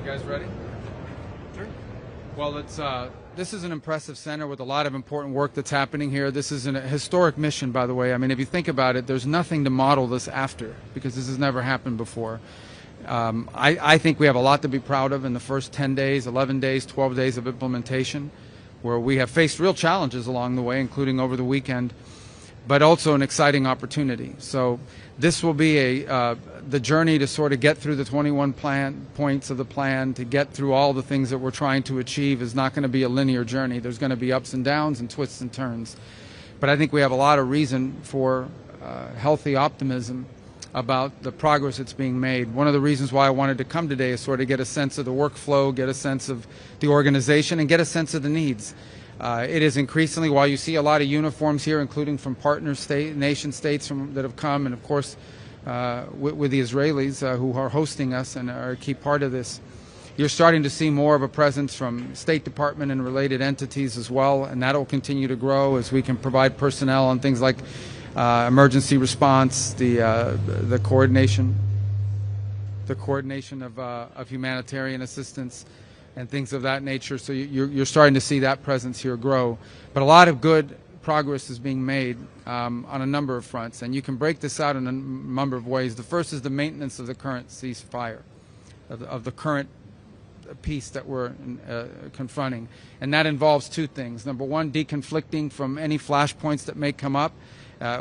guys ready? Sure. Well, this is an impressive center with a lot of important work that's happening here. This is a historic mission, by the way. I mean, if you think about it, there's nothing to model this after because this has never happened before. I think we have a lot to be proud of in the first 10 days, 11 days, 12 days of implementation, where we have faced real challenges along the way, including over the weekend, but also an exciting opportunity. So this will be the journey to sort of get through the 21 points of the plan, to get through all the things that we're trying to achieve is not going to be a linear journey. There's going to be ups and downs and twists and turns. But I think we have a lot of reason for healthy optimism about the progress that's being made. One of the reasons why I wanted to come today is sort of get a sense of the workflow, get a sense of the organization, and get a sense of the needs. It is increasingly, while you see a lot of uniforms here, including from partner nation states that have come, and of course with the Israelis who are hosting us and are a key part of this, you're starting to see more of a presence from State Department and related entities as well, and that will continue to grow as we can provide personnel on things like emergency response, the coordination of humanitarian assistance, and things of that nature. So you're starting to see that presence here grow. But a lot of good progress is being made on a number of fronts, and you can break this out in a number of ways. The first is the maintenance of the current ceasefire, of the current peace that we're confronting, and that involves two things. Number one, deconflicting from any flashpoints that may come up.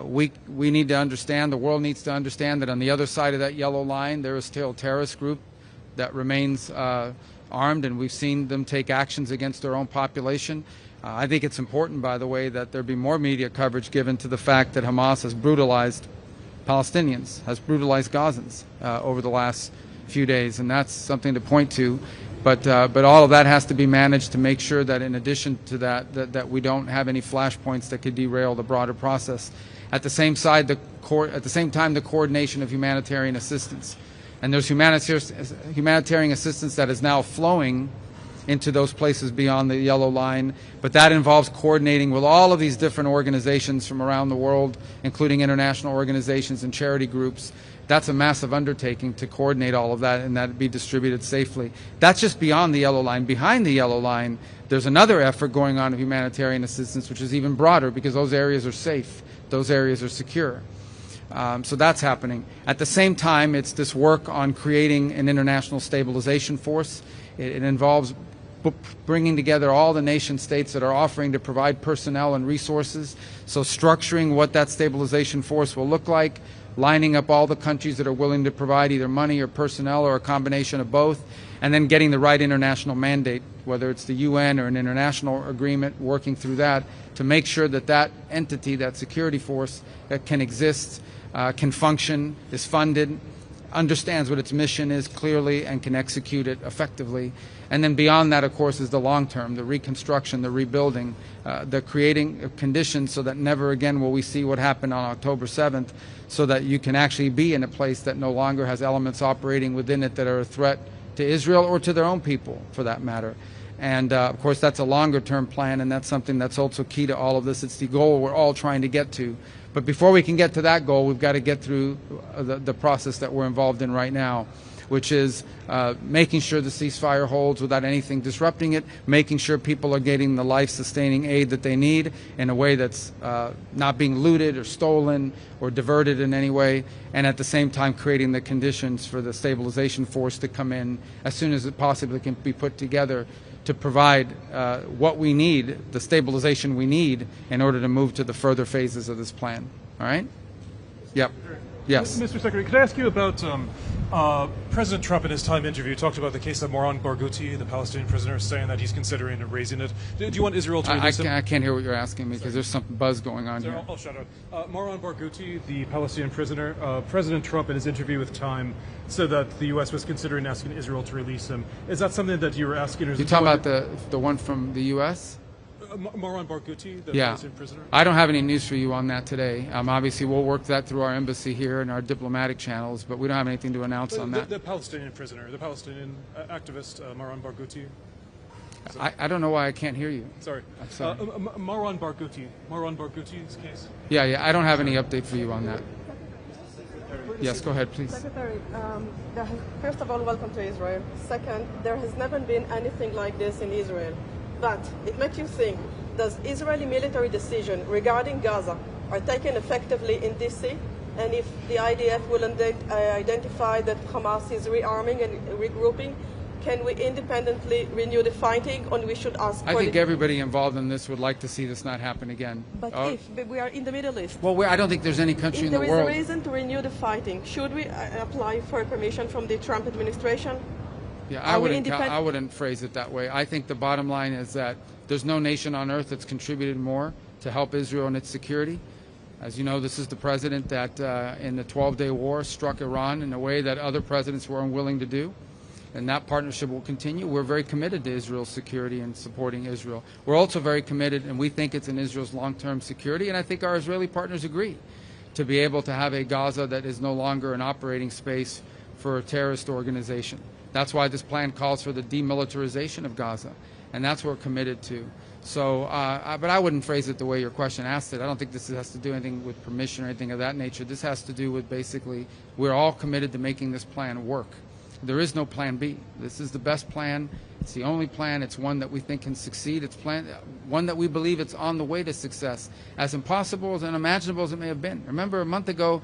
We need to understand, the world needs to understand that on the other side of that yellow line there is still a terrorist group that remains armed, and we've seen them take actions against their own population. I think it's important, by the way, that there be more media coverage given to the fact that Hamas has brutalized Palestinians, has brutalized Gazans over the last few days, and that's something to point to. But all of that has to be managed to make sure that in addition to that we don't have any flashpoints that could derail the broader process. At the same time, the coordination of humanitarian assistance. And there's humanitarian assistance that is now flowing into those places beyond the yellow line, but that involves coordinating with all of these different organizations from around the world, including international organizations and charity groups. That's a massive undertaking to coordinate all of that and that be distributed safely. That's just beyond the yellow line. Behind the yellow line, there's another effort going on of humanitarian assistance, which is even broader because those areas are safe, those areas are secure. So that's happening. At the same time, it's this work on creating an international stabilization force. It involves bringing together all the nation states that are offering to provide personnel and resources. So structuring what that stabilization force will look like, lining up all the countries that are willing to provide either money or personnel or a combination of both, and then getting the right international mandate, whether it's the UN or an international agreement, working through that to make sure that that entity, that security force that can exist, can function, is funded, understands what its mission is clearly, and can execute it effectively. And then beyond that, of course, is the long term, the reconstruction, the rebuilding, the creating of conditions so that never again will we see what happened on October 7th, so that you can actually be in a place that no longer has elements operating within it that are a threat to Israel or to their own people, for that matter. And of course, that's a longer term plan, and that's something that's also key to all of this. It's the goal we're all trying to get to. But before we can get to that goal, we've got to get through the process that we're involved in right now, which is making sure the ceasefire holds without anything disrupting it, making sure people are getting the life-sustaining aid that they need in a way that's not being looted or stolen or diverted in any way, and at the same time creating the conditions for the stabilization force to come in as soon as it possibly can be put together to provide what we need, the stabilization we need, in order to move to the further phases of this plan. All right? Yep. Yes. Mr. Secretary, could I ask you about President Trump in his time interview talked about the case of Moran Barghouti, the Palestinian prisoner, saying that he's considering raising it. Do you want Israel to release him? I can't hear what you're asking me because there's some buzz going on here. I'll shut up. Moran Barghouti, the Palestinian prisoner, President Trump in his interview with Time said that the U.S. was considering asking Israel to release him. Is that something that you were asking? You're talking about the one from the U.S.? Moran Barghouti, the Palestinian prisoner? I don't have any news for you on that today. Obviously, we'll work that through our embassy here and our diplomatic channels, but we don't have anything to announce on that. The Palestinian prisoner, the Palestinian activist, Moran Barghouti. I don't know why I can't hear you. Sorry. I'm sorry. Moran Barghouti. Moran Barghouti's case? Yeah, I don't have any update for you on that. Yes, go ahead, please. Secretary, first of all, welcome to Israel. Second, there has never been anything like this in Israel. But it makes you think, does Israeli military decision regarding Gaza are taken effectively in DC? And if the IDF will identify that Hamas is rearming and regrouping, can we independently renew the fighting, or we should ask for I think everybody involved in this would like to see this not happen again. But if we are in the Middle East. Well, I don't think there's any country in the world. If there is a reason to renew the fighting, should we apply for permission from the Trump administration? Yeah, I wouldn't phrase it that way. I think the bottom line is that there's no nation on earth that's contributed more to help Israel and its security. As you know, this is the president that in the 12-day war struck Iran in a way that other presidents were unwilling to do. And that partnership will continue. We're very committed to Israel's security and supporting Israel. We're also very committed, and we think it's in Israel's long-term security, and I think our Israeli partners agree, to be able to have a Gaza that is no longer an operating space for a terrorist organization. That's why this plan calls for the demilitarization of Gaza, and that's what we're committed to. So, but I wouldn't phrase it the way your question asked it. I don't think this has to do anything with permission or anything of that nature. This has to do with basically we're all committed to making this plan work. There is no plan B. This is the best plan. It's the only plan. It's one that we think can succeed. It's one that we believe it's on the way to success. As impossible, as unimaginable as it may have been. Remember a month ago,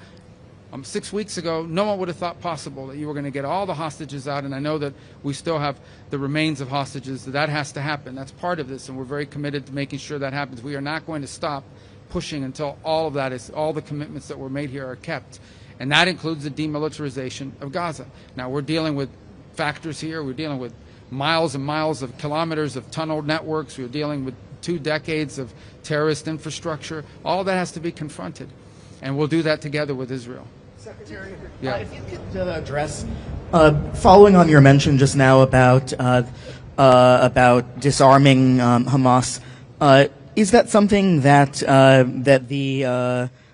6 weeks ago, no one would have thought possible that you were going to get all the hostages out, and I know that we still have the remains of hostages. That has to happen. That's part of this, and we're very committed to making sure that happens. We are not going to stop pushing until all of that is, all the commitments that were made here are kept. And that includes the demilitarization of Gaza. Now, we're dealing with factors here. We're dealing with miles and miles of kilometers of tunnel networks. We're dealing with 2 decades of terrorist infrastructure. All of that has to be confronted. And we'll do that together with Israel. Secretary, yeah. If you could address, following on your mention just now about disarming Hamas, is that something that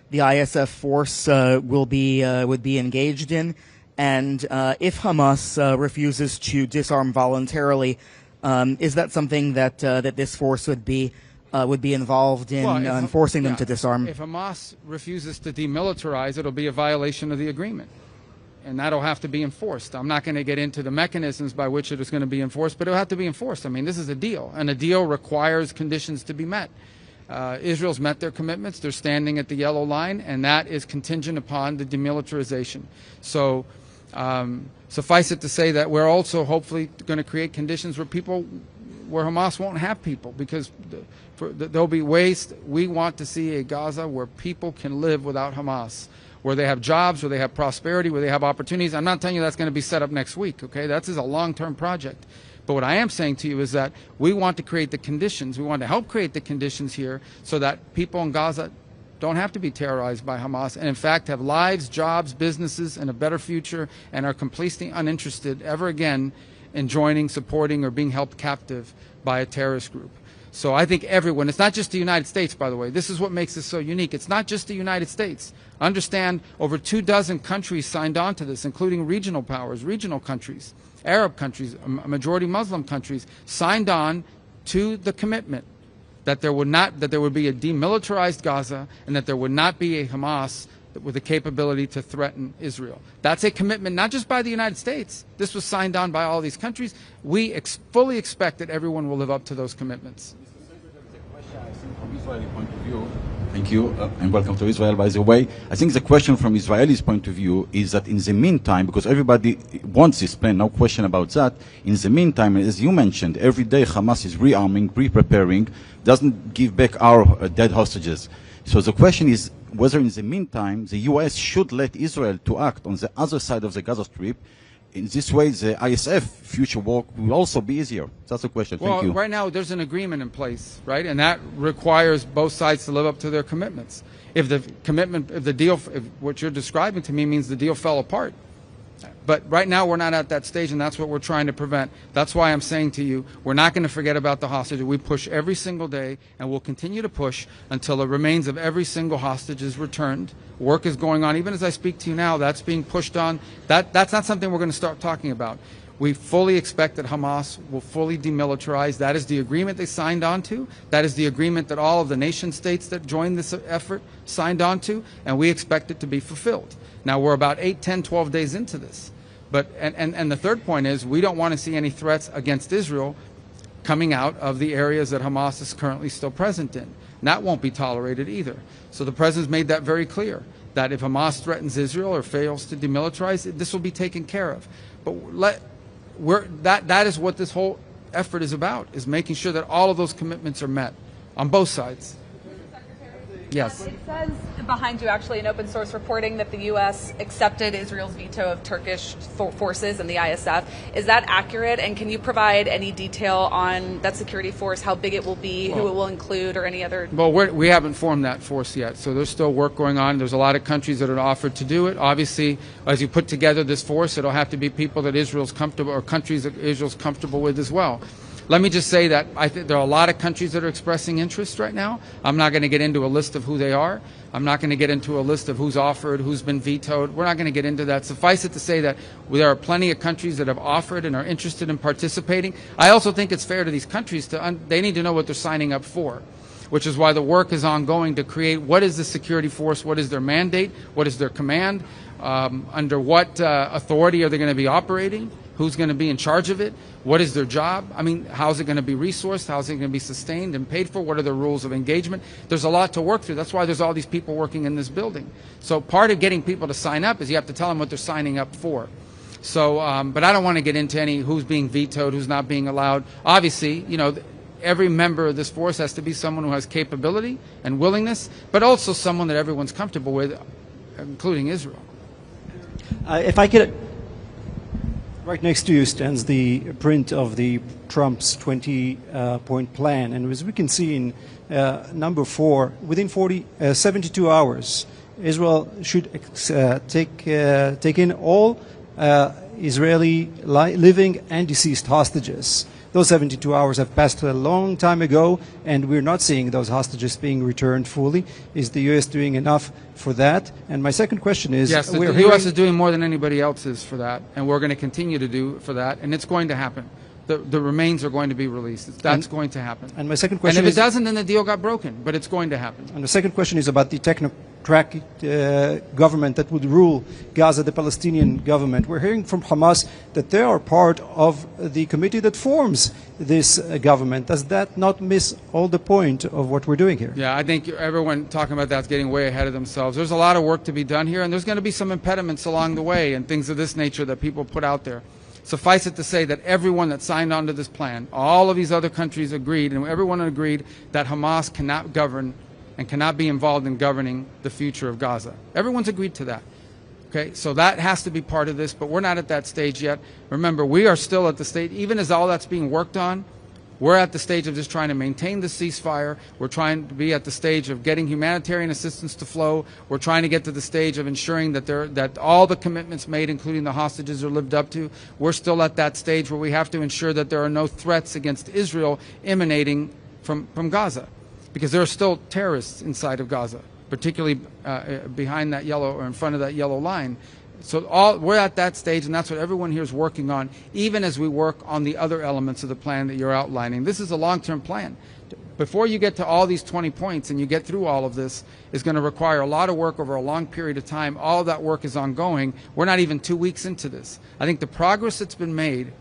the ISF force would be engaged in? And if Hamas refuses to disarm voluntarily, is that something that this force would be involved in forcing them to disarm? If Hamas refuses to demilitarize, it'll be a violation of the agreement, and that'll have to be enforced. I'm not going to get into the mechanisms by which it is going to be enforced, but it'll have to be enforced. I mean, this is a deal, and a deal requires conditions to be met. Israel's met their commitments. They're standing at the yellow line, and that is contingent upon the demilitarization. So suffice it to say that we're also hopefully going to create conditions where Hamas won't have people, because there'll be ways. We want to see a Gaza where people can live without Hamas, where they have jobs, where they have prosperity, where they have opportunities. I'm not telling you that's going to be set up next week, okay? That's a long-term project. But what I am saying to you is that we want to create the conditions, we want to help create the conditions here so that people in Gaza don't have to be terrorized by Hamas, and in fact have lives, jobs, businesses, and a better future, and are completely uninterested ever again in joining, supporting, or being held captive by a terrorist group. So I think everyone, it's not just the United States, by the way. This is what makes this so unique. It's not just the United States. Understand, over 24 countries signed on to this, including regional powers, regional countries, Arab countries, majority Muslim countries, signed on to the commitment that there would be a demilitarized Gaza, and that there would not be a Hamas with the capability to threaten Israel. That's a commitment not just by the United States. This was signed on by all these countries. We fully expect that everyone will live up to those commitments. From Israeli point of view, thank you, and welcome to Israel, by the way. I think the question from Israelis' point of view is that in the meantime, because everybody wants this plan, no question about that, in the meantime, as you mentioned, every day Hamas is rearming, pre-preparing, doesn't give back our dead hostages. So the question is whether in the meantime the U.S. should let Israel to act on the other side of the Gaza Strip. In this way, the ISF future work will also be easier. That's the question. Thank you. Well, right now there's an agreement in place, right? And that requires both sides to live up to their commitments. If the deal, what you're describing to me means the deal fell apart. But right now we're not at that stage, and that's what we're trying to prevent. That's why I'm saying to you, we're not going to forget about the hostages. We push every single day, and we'll continue to push until the remains of every single hostage is returned. Work is going on. Even as I speak to you now, that's being pushed on. That's not something we're going to start talking about. We fully expect that Hamas will fully demilitarize. That is the agreement they signed on to. That is the agreement that all of the nation states that joined this effort signed on to, and we expect it to be fulfilled. Now, we're about 8, 10, 12 days into this. But, and the third point is we don't want to see any threats against Israel coming out of the areas that Hamas is currently still present in. And that won't be tolerated either. So the President's made that very clear, that if Hamas threatens Israel or fails to demilitarize, this will be taken care of. But that is what this whole effort is about, is making sure that all of those commitments are met on both sides. Yes. It says behind you, actually, in open source reporting that the U.S. accepted Israel's veto of Turkish forces and the ISF. Is that accurate? And can you provide any detail on that security force, how big it will be, who it will include, or any other? Well, we haven't formed that force yet, so there's still work going on. There's a lot of countries that are offered to do it. Obviously, as you put together this force, it'll have to be people that Israel's comfortable, or countries that Israel's comfortable with as well. Let me just say that I think there are a lot of countries that are expressing interest right now. I'm not going to get into a list of who they are. I'm not going to get into a list of who's offered, who's been vetoed. We're not going to get into that. Suffice it to say that there are plenty of countries that have offered and are interested in participating. I also think it's fair to these countries they need to know what they're signing up for, which is why the work is ongoing to create what is the security force, what is their mandate, what is their command, under what authority are they going to be operating, who's going to be in charge of it, what is their job, I mean, how's it going to be resourced, how's it going to be sustained and paid for, what are the rules of engagement. There's a lot to work through. That's why there's all these people working in this building. So part of getting people to sign up is you have to tell them what they're signing up for. So, but I don't want to get into any who's being vetoed, who's not being allowed. Obviously, you know, every member of this force has to be someone who has capability and willingness, but also someone that everyone's comfortable with, including Israel. If I could, right next to you stands the print of the Trump's 20-point plan, and as we can see in number 4, within 72 hours, Israel should take in all Israeli living and deceased hostages. Those 72 hours have passed a long time ago, and we're not seeing those hostages being returned fully. Is the U.S. doing enough for that? And my second question is... Yes, the U.S. is doing more than anybody else is for that, and we're going to continue to do for that, and it's going to happen. The remains are going to be released. That's going to happen. And my second question is... And if it doesn't, then the deal got broken, but it's going to happen. And the second question is about the technocratic government that would rule Gaza, the Palestinian government. We're hearing from Hamas that they are part of the committee that forms this government. Does that not miss all the point of what we're doing here? Yeah, I think everyone talking about that's getting way ahead of themselves. There's a lot of work to be done here, and there's going to be some impediments along the way and things of this nature that people put out there. Suffice it to say that everyone that signed on to this plan, all of these other countries agreed, and everyone agreed that Hamas cannot govern and cannot be involved in governing the future of Gaza. Everyone's agreed to that. Okay, so that has to be part of this, but we're not at that stage yet. Remember, we are still at the stage, even as all that's being worked on, we're at the stage of just trying to maintain the ceasefire. We're trying to be at the stage of getting humanitarian assistance to flow. We're trying to get to the stage of ensuring that all the commitments made, including the hostages, are lived up to. We're still at that stage where we have to ensure that there are no threats against Israel emanating from Gaza, because there are still terrorists inside of Gaza, particularly behind that yellow or in front of that yellow line. So we're at that stage, and that's what everyone here is working on, even as we work on the other elements of the plan that you're outlining. This is a long-term plan. Before you get to all these 20 points and you get through all of this, is going to require a lot of work over a long period of time. All of that work is ongoing. We're not even 2 weeks into this. I think the progress that's been made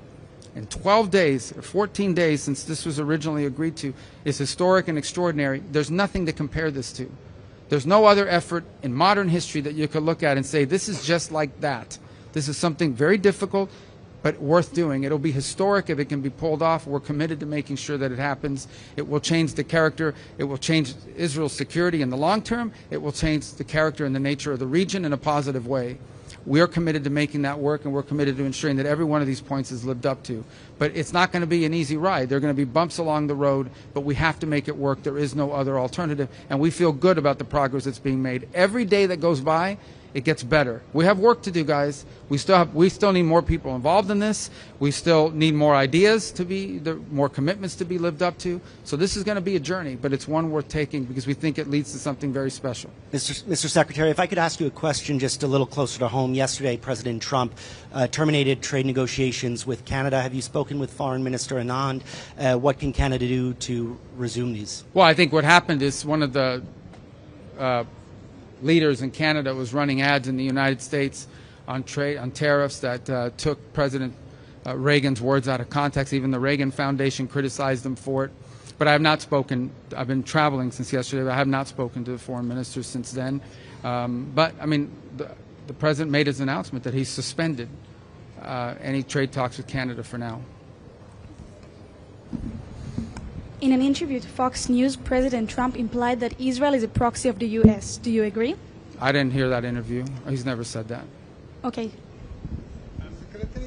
in 12 days or 14 days since this was originally agreed to is historic and extraordinary. There's nothing to compare this to. There's no other effort in modern history that you could look at and say, this is just like that. This is something very difficult, but worth doing. It'll be historic if it can be pulled off. We're committed to making sure that it happens. It will change the character. It will change Israel's security in the long term. It will change the character and the nature of the region in a positive way. We are committed to making that work, and we're committed to ensuring that every one of these points is lived up to. But it's not going to be an easy ride. There are going to be bumps along the road, but we have to make it work. There is no other alternative, and we feel good about the progress that's being made. Every day that goes by it gets better. We have work to do, guys. We still need more people involved in this. We still need more ideas more commitments to be lived up to. So this is going to be a journey, but it's one worth taking because we think it leads to something very special. Mr. Secretary, if I could ask you a question just a little closer to home. Yesterday, President Trump terminated trade negotiations with Canada. Have you spoken with Foreign Minister Anand? What can Canada do to resume these? Well, I think what happened is one of the leaders in Canada was running ads in the United States on tariffs that took President Reagan's words out of context. Even the Reagan Foundation criticized him for it. But I have not spoken. I've been traveling since yesterday, but I have not spoken to the foreign minister since then. But, I mean, the president made his announcement that he's suspended any trade talks with Canada for now. In an interview to Fox News, President Trump implied that Israel is a proxy of the U.S. Do you agree? I didn't hear that interview. He's never said that. Okay. Secretary,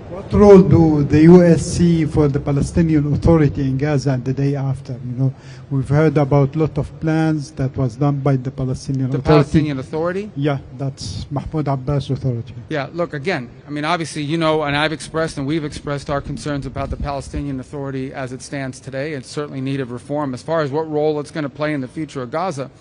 what role do the U.S. see for the Palestinian Authority in Gaza the day after? You know, we've heard about a lot of plans that was done by the Palestinian Authority. The Palestinian Authority? Yeah, that's Mahmoud Abbas Authority. Yeah, look, again, I mean, obviously, you know, and I've expressed and we've expressed our concerns about the Palestinian Authority as it stands today. It's certainly in need of reform. As far as what role it's going to play in the future of Gaza,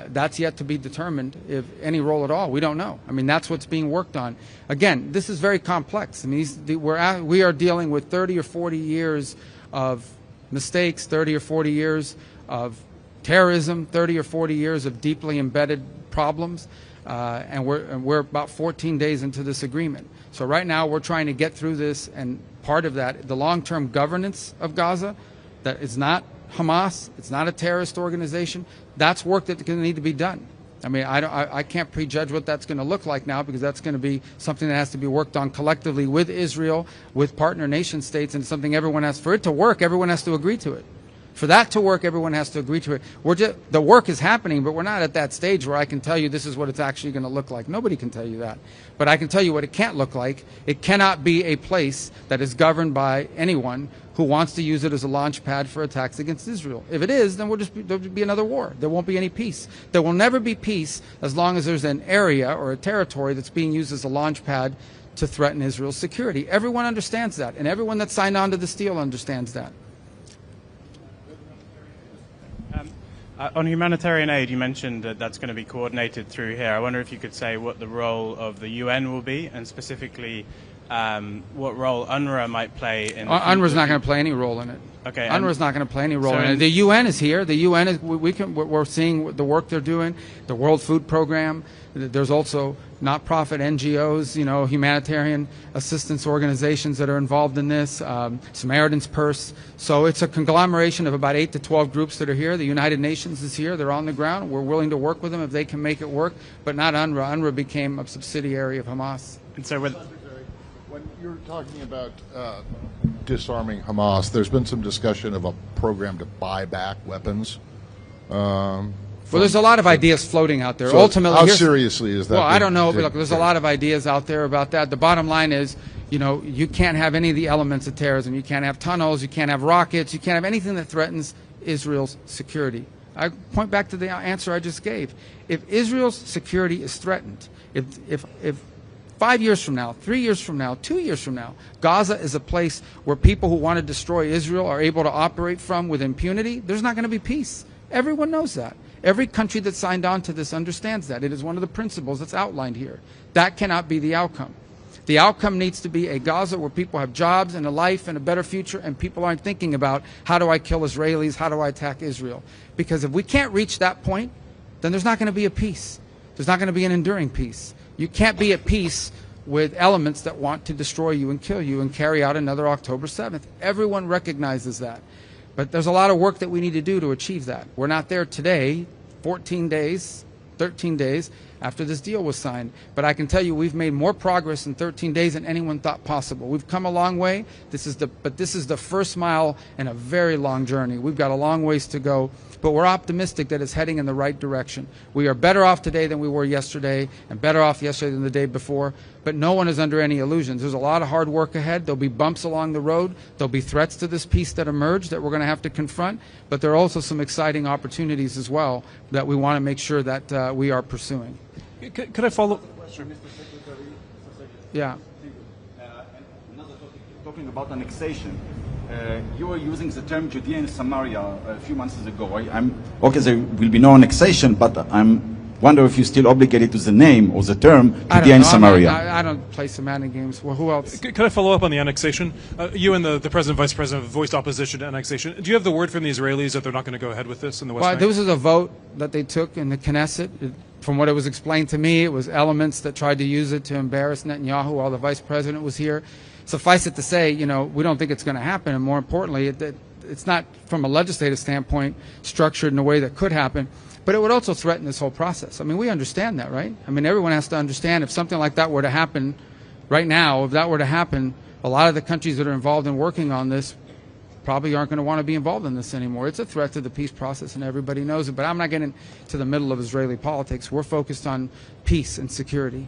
that's yet to be determined, if any role at all. We don't know. I mean, that's what's being worked on. Again, this is very complex. I mean, we are dealing with 30 or 40 years of mistakes, 30 or 40 years of terrorism, 30 or 40 years of deeply embedded problems, and we're about 14 days into this agreement. So right now we're trying to get through this, and part of that, the long-term governance of Gaza, that is not Hamas, it's not a terrorist organization. That's work that's going to need to be done. I mean, I can't prejudge what that's going to look like now, because that's going to be something that has to be worked on collectively with Israel, with partner nation states, and something everyone has, for it to work, everyone has to agree to it. For that to work, everyone has to agree to it. The work is happening, but we're not at that stage where I can tell you this is what it's actually going to look like. Nobody can tell you that. But I can tell you what it can't look like. It cannot be a place that is governed by anyone who wants to use it as a launch pad for attacks against Israel. If it is, then there'll be another war. There won't be any peace. There will never be peace as long as there's an area or a territory that's being used as a launch pad to threaten Israel's security. Everyone understands that, and everyone that signed on to this deal understands that. On humanitarian aid, you mentioned that that's going to be coordinated through here. I wonder if you could say what the role of the UN will be, and specifically what role UNRWA might play in. UNRWA's not going to play any role in it. Okay. UNRWA's not going to play any role in it. The UN is here. The UN is. We're seeing the work they're doing. The World Food Program. There's also not-profit NGOs, you know, humanitarian assistance organizations that are involved in this. Samaritan's Purse. So it's a conglomeration of about 8 to 12 groups that are here. The United Nations is here. They're on the ground. We're willing to work with them if they can make it work. But not UNRWA. UNRWA became a subsidiary of Hamas. And so with when you're talking about disarming Hamas, there's been some discussion of a program to buy back weapons. Well, there's a lot of ideas floating out there. So ultimately, how seriously is that? Well, I don't know, but look, there's a lot of ideas out there about that. The bottom line is, you know, you can't have any of the elements of terrorism. You can't have tunnels. You can't have rockets. You can't have anything that threatens Israel's security. I point back to the answer I just gave. If Israel's security is threatened, if 5 years from now, 3 years from now, 2 years from now, Gaza is a place where people who want to destroy Israel are able to operate from with impunity, there's not going to be peace. Everyone knows that. Every country that signed on to this understands that. It is one of the principles that's outlined here. That cannot be the outcome. The outcome needs to be a Gaza where people have jobs and a life and a better future, and people aren't thinking about, how do I kill Israelis, how do I attack Israel? Because if we can't reach that point, then there's not going to be a peace. There's not going to be an enduring peace. You can't be at peace with elements that want to destroy you and kill you and carry out another October 7th. Everyone recognizes that. But there's a lot of work that we need to do to achieve that. We're not there today, 14 days, 13 days, after this deal was signed. But I can tell you we've made more progress in 13 days than anyone thought possible. We've come a long way. This is the first mile in a very long journey. We've got a long ways to go, but we're optimistic that it's heading in the right direction. We are better off today than we were yesterday, and better off yesterday than the day before, but no one is under any illusions. There's a lot of hard work ahead. There'll be bumps along the road. There'll be threats to this peace that emerge that we're going to have to confront, but there are also some exciting opportunities as well that we want to make sure that we are pursuing. Could I follow? Yeah. Another topic, talking about annexation. You were using the term Judea and Samaria a few months ago. Okay, there will be no annexation, but I'm wonder if you're still obligated to the name or the term Judea and Samaria. I don't play semantic games. Well, who else? Could I follow up on the annexation? You and the president, vice president have voiced opposition to annexation. Do you have the word from the Israelis that they're not going to go ahead with this in the West Bank? Well, this was a vote that they took in the Knesset. From what it was explained to me, it was elements that tried to use it to embarrass Netanyahu while the vice president was here. Suffice it to say, we don't think it's going to happen, and more importantly, it's not, from a legislative standpoint, structured in a way that could happen, but it would also threaten this whole process. I mean, we understand that, right? I mean, everyone has to understand if something like that were to happen right now, if that were to happen, a lot of the countries that are involved in working on this probably aren't going to want to be involved in this anymore. It's a threat to the peace process, and everybody knows it, but I'm not getting to the middle of Israeli politics. We're focused on peace and security.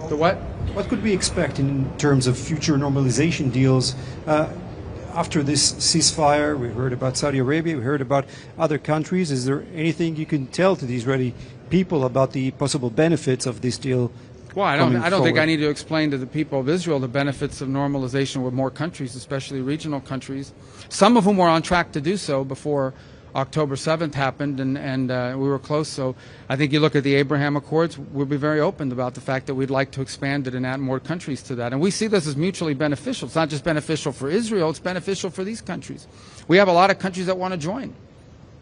The what? What could we expect in terms of future normalization deals after this ceasefire? We heard about Saudi Arabia, we heard about other countries. Is there anything you can tell to the Israeli people about the possible benefits of this deal? Well, I don't think I need to explain to the people of Israel the benefits of normalization with more countries, especially regional countries, some of whom were on track to do so before October 7th happened, and we were close. So I think you look at the Abraham Accords, we'll be very open about the fact that we'd like to expand it and add more countries to that. And we see this as mutually beneficial. It's not just beneficial for Israel, it's beneficial for these countries. We have a lot of countries that want to join,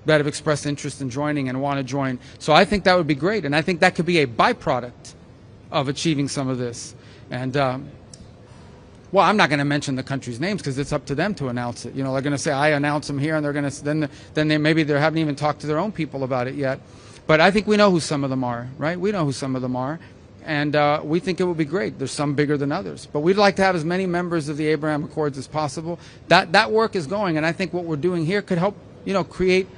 that have expressed interest in joining and want to join. So I think that would be great, and I think that could be a byproduct of achieving some of this. And well, I'm not going to mention the countries' names because it's up to them to announce it. They're going to say I announce them here, and they're going to then they haven't even talked to their own people about it yet. But I think we know who some of them are, right? We know who some of them are, and we think it would be great. There's some bigger than others, but we'd like to have as many members of the Abraham Accords as possible. That work is going, and I think what we're doing here could help, create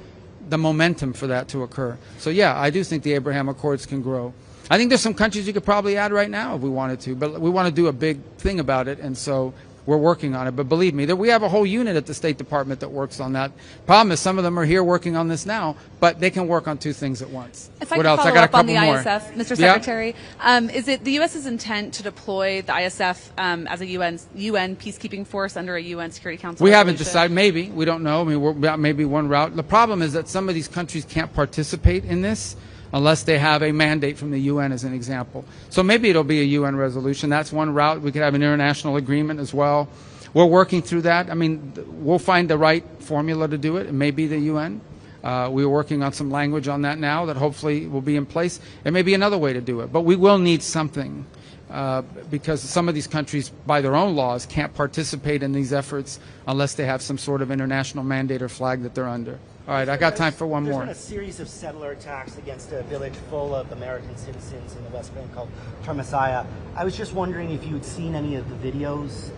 the momentum for that to occur. So yeah, I do think the Abraham Accords can grow. I think there's some countries you could probably add right now if we wanted to, but we want to do a big thing about it, and so we're working on it. But believe me, we have a whole unit at the State Department that works on that. Problem is some of them are here working on this now, but they can work on two things at once. If I could follow up on the ISF, Mr. Secretary, is it the U.S.'s intent to deploy the ISF as a UN peacekeeping force under a UN Security Council We resolution? haven't decided. Maybe. We don't know. I mean, that may be one route. The problem is that some of these countries can't participate in this unless they have a mandate from the UN, as an example. So maybe it'll be a UN resolution. That's one route. We could have an international agreement as well. We're working through that. I mean, we'll find the right formula to do it. It may be the UN. We're working on some language on that now that hopefully will be in place. It may be another way to do it. But we will need something because some of these countries, by their own laws, can't participate in these efforts unless they have some sort of international mandate or flag that they're under. All right, I got time for one more. There's been a series of settler attacks against a village full of American citizens in the West Bank called Termasaya. I was just wondering if you had seen any of the videos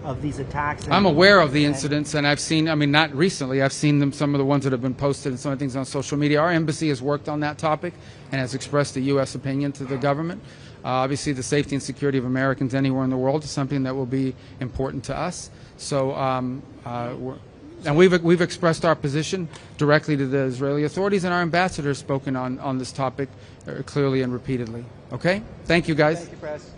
of these attacks. I'm aware of the incidents, and I've seen, I mean, not recently, I've seen them, some of the ones that have been posted and some of the things on social media. Our embassy has worked on that topic and has expressed a U.S. opinion to the government. Obviously, the safety and security of Americans anywhere in the world is something that will be important to us. So, and we've expressed our position directly to the Israeli authorities, and our ambassador has spoken on this topic clearly and repeatedly. Okay? Thank you, guys. Thank you, Press.